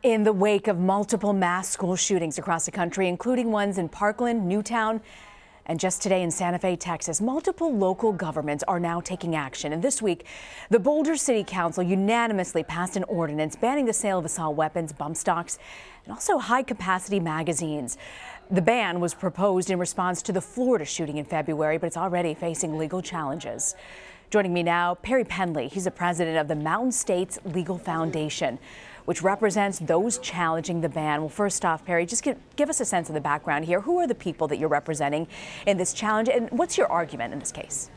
In the wake of multiple mass school shootings across the country, including ones in Parkland, Newtown, and just today in Santa Fe, Texas, multiple local governments are now taking action. And this week, the Boulder City Council unanimously passed an ordinance banning the sale of assault weapons, bump stocks, and also high-capacity magazines. The ban was proposed in response to the Florida shooting in February, but it's already facing legal challenges. Joining me now, Perry Pendley. He's the president of the Mountain States Legal Foundation, which represents those challenging the ban. Well, first off, Perry, just give us a sense of the background here. Who are the people that you're representing in this challenge, and what's your argument in this case?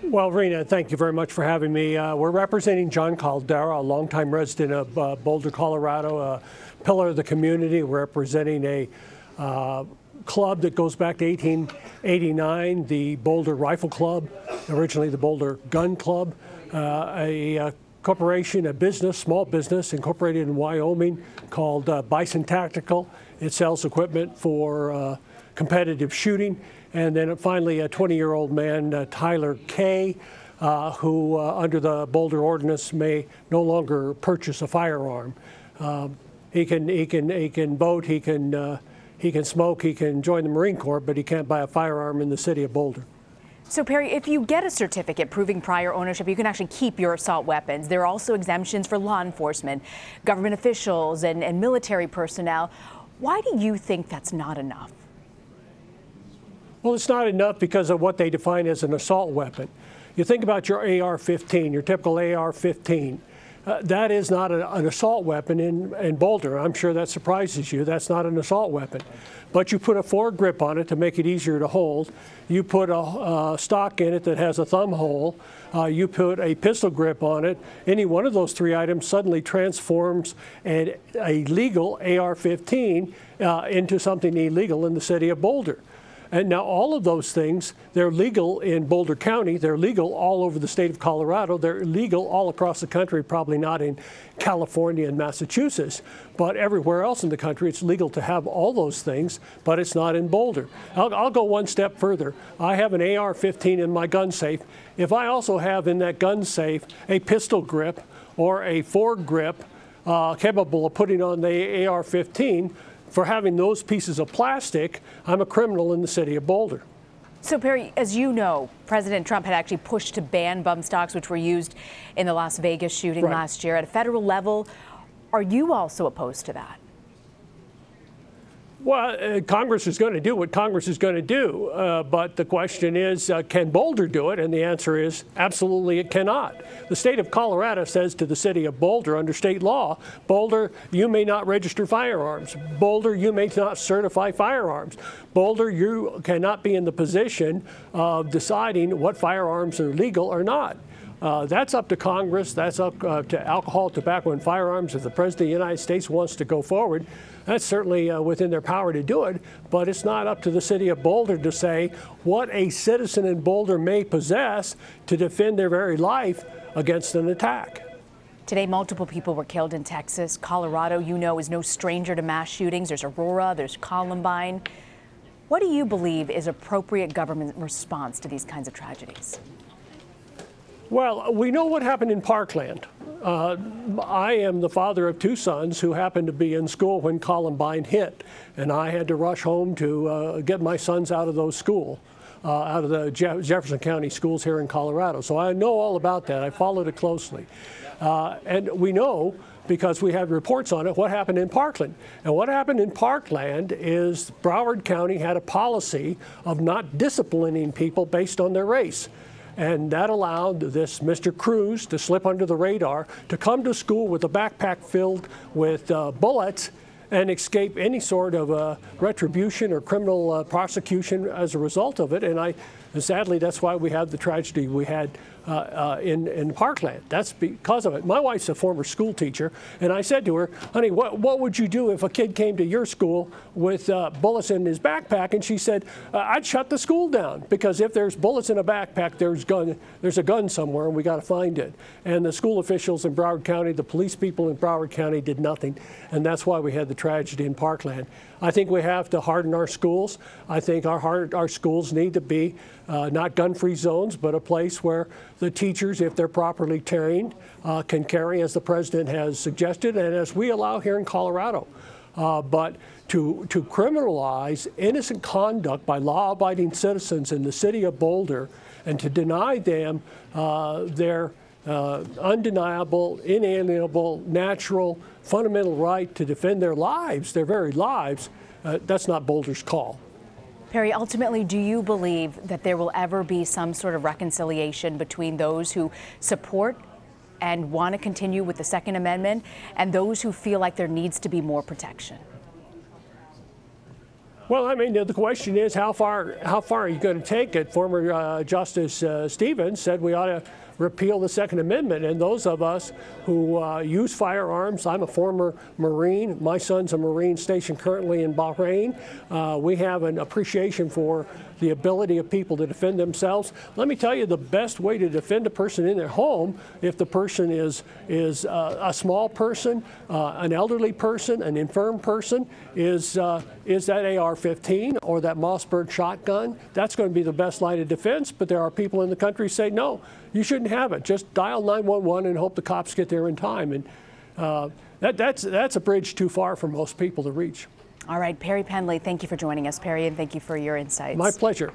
Well, Rena, thank you very much for having me. We're representing John Caldera, a longtime resident of Boulder, Colorado, a pillar of the community. We're representing a club that goes back to 1889, the Boulder Rifle Club, originally the Boulder Gun Club, a corporation, a business, small business incorporated in Wyoming called Bison Tactical. It sells equipment for competitive shooting. And then finally a 20-year-old man, Tyler Kay, who under the Boulder ordinance may no longer purchase a firearm. He can vote, he can smoke, he can join the Marine Corps, but he can't buy a firearm in the city of Boulder. So, Perry, if you get a certificate proving prior ownership, you can actually keep your assault weapons. There are also exemptions for law enforcement, government officials, and military personnel. Why do you think that's not enough? Well, it's not enough because of what they define as an assault weapon. You think about your AR-15, your typical AR-15. That is not an assault weapon in Boulder. I'm sure that surprises you. That's not an assault weapon. But you put a foregrip on it to make it easier to hold. You put a stock in it that has a thumb hole. You put a pistol grip on it. Any one of those three items suddenly transforms a legal AR-15 into something illegal in the city of Boulder. And now all of those things, they're legal in Boulder County. They're legal all over the state of Colorado. They're legal all across the country, probably not in California and Massachusetts. But everywhere else in the country, it's legal to have all those things, but it's not in Boulder. I'll go one step further. I have an AR-15 in my gun safe. If I also have in that gun safe a pistol grip or a foregrip capable of putting on the AR-15, for having those pieces of plastic, I'm a criminal in the city of Boulder. So, Perry, as you know, President Trump had actually pushed to ban bump stocks, which were used in the Las Vegas shooting last year. At a federal level, are you also opposed to that? Well, Congress is going to do what Congress is going to do, but the question is, can Boulder do it? And the answer is absolutely it cannot. The state of Colorado says to the city of Boulder under state law, Boulder, you may not register firearms. Boulder, you may not certify firearms. Boulder, you cannot be in the position of deciding what firearms are legal or not. That's up to Congress. That's up to alcohol, tobacco, and firearms. If the President of the United States wants to go forward, that's certainly within their power to do it. But it's not up to the city of Boulder to say what a citizen in Boulder may possess to defend their very life against an attack. Today, multiple people were killed in Texas. Colorado, you know, is no stranger to mass shootings. There's Aurora, there's Columbine. What do you believe is appropriate government response to these kinds of tragedies? Well, we know what happened in Parkland. I am the father of two sons who happened to be in school when Columbine hit, and I had to rush home to get my sons out of those schools, out of the Jefferson County schools here in Colorado. So I know all about that. I followed it closely. And we know, because we have reports on it, what happened in Parkland. And what happened in Parkland is Broward County had a policy of not disciplining people based on their race. And that allowed this Mr. Cruz to slip under the radar, to come to school with a backpack filled with bullets and escape any sort of retribution or criminal prosecution as a result of it. And sadly, that's why we had the tragedy we had in Parkland. That's because of it. My wife's a former school teacher, and I said to her, honey, what would you do if a kid came to your school with bullets in his backpack? And she said, I'd shut the school down, because if there's bullets in a backpack, there's a gun somewhere, and we got to find it. And the school officials in Broward County, the police people in Broward County did nothing, and that's why we had the tragedy in Parkland. I think we have to harden our schools. I think our schools need to be not gun-free zones, but a place where The teachers, if they're properly trained, can carry, as the president has suggested, and as we allow here in Colorado. But to criminalize innocent conduct by law-abiding citizens in the city of Boulder and to deny them their undeniable, inalienable, natural, fundamental right to defend their lives, their very lives, that's not Boulder's call. Perry, ultimately, do you believe that there will ever be some sort of reconciliation between those who support and want to continue with the Second Amendment and those who feel like there needs to be more protection? Well, I mean, the question is how far are you going to take it? Former Justice Stevens said we ought to repeal the Second Amendment, and those of us who use firearms, I'm a former Marine, my son's a Marine stationed currently in Bahrain, we have an appreciation for the ability of people to defend themselves. Let me tell you, the best way to defend a person in their home, if the person is a small person, an elderly person, an infirm person, is that AR-15 or that Mossberg shotgun. That's going to be the best line of defense, but there are people in the country who say, no, you shouldn't have it. Just dial 911 and hope the cops get there in time. And that's a bridge too far for most people to reach. All right, Perry Pendley, thank you for joining us, Perry, and thank you for your insights. My pleasure.